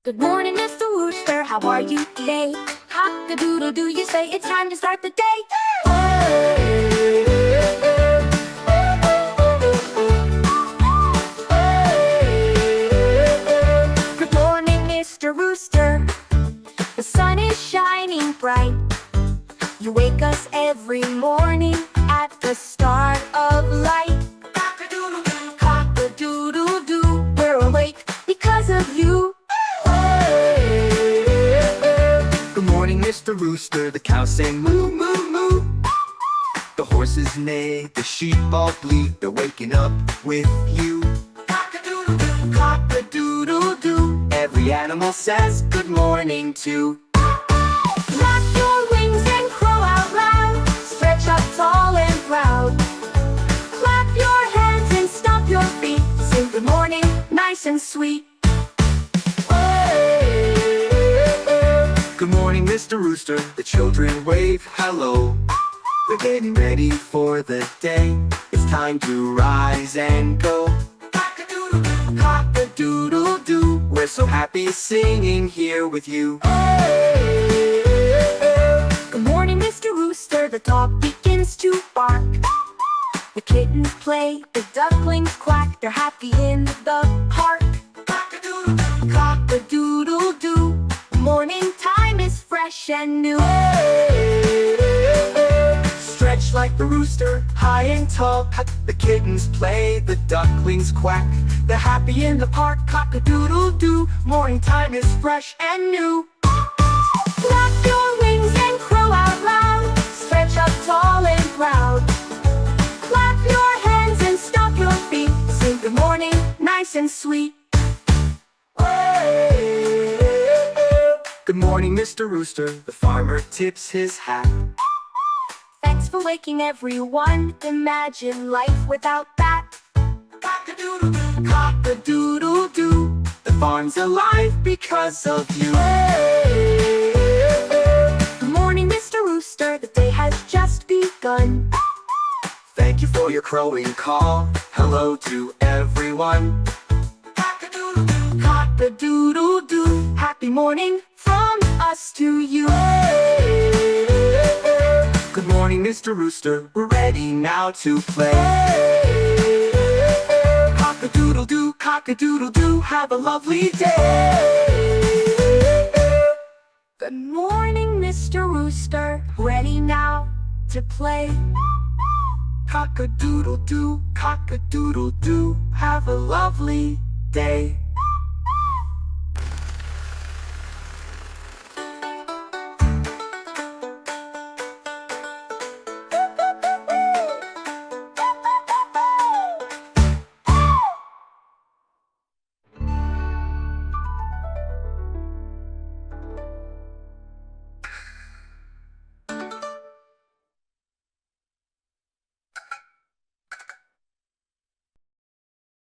Good morning, Mr. Rooster. How are you today? Cock-a-doodle-doo, you say it's time to start the day. Good morning, Mr. Rooster. The sun is shining bright. You wake us every morning at the start of light. Cock-a-doodle-doo, cock-a-doodle-doo. We're awake because of you. Good morning, Mr. Rooster. The cows sing moo, moo, moo. The horses neigh, the sheep all bleat. They're waking up with you. Cock-a-doodle-doo, cock-a-doodle-doo. Every animal says good morning too. Flap your wings and crow out loud. Stretch up tall and proud. Clap your hands and stomp your feet. Sing good morning, nice and sweet. Good morning, Mr. Rooster. The children wave hello. They're getting ready for the day. It's time to rise and go. Cock-a-doodle-doo, cock-a-doodle-doo. We're so happy singing here with you. Good morning, Mr. Rooster. The dog begins to bark. The kittens play, the ducklings quack. They're happy in the park. Cock-a-doodle-doo, cock-a-doodle-doo. Morning time is fresh and new. Stretch like the rooster, high and tall. The kittens play, the ducklings quack. They're happy in the park. Cock-a-doodle-doo. Morning time is fresh and new. Flap your wings and crow out loud. Stretch up tall and proud. Clap your hands and stomp your feet. Sing good morning, nice and sweet. Good morning, Mr. Rooster. The farmer tips his hat. Thanks for waking everyone. Imagine life without that. Cock-a-doodle-doo, cock-a-doodle-doo. The farm's alive because of you. Good morning, Mr. Rooster. The day has just begun. Thank you for your crowing call. Hello to everyone. Cock-a-doodle-doo, Cock-a-doodle-doo. Happy morning from us to you. Good morning, Mr. Rooster. We're ready now to play. Cock-a-doodle-doo, cock-a-doodle-doo. Have a lovely day. Good morning, Mr. Rooster. Ready now to play. Cock-a-doodle-doo, cock-a-doodle-doo. Have a lovely day.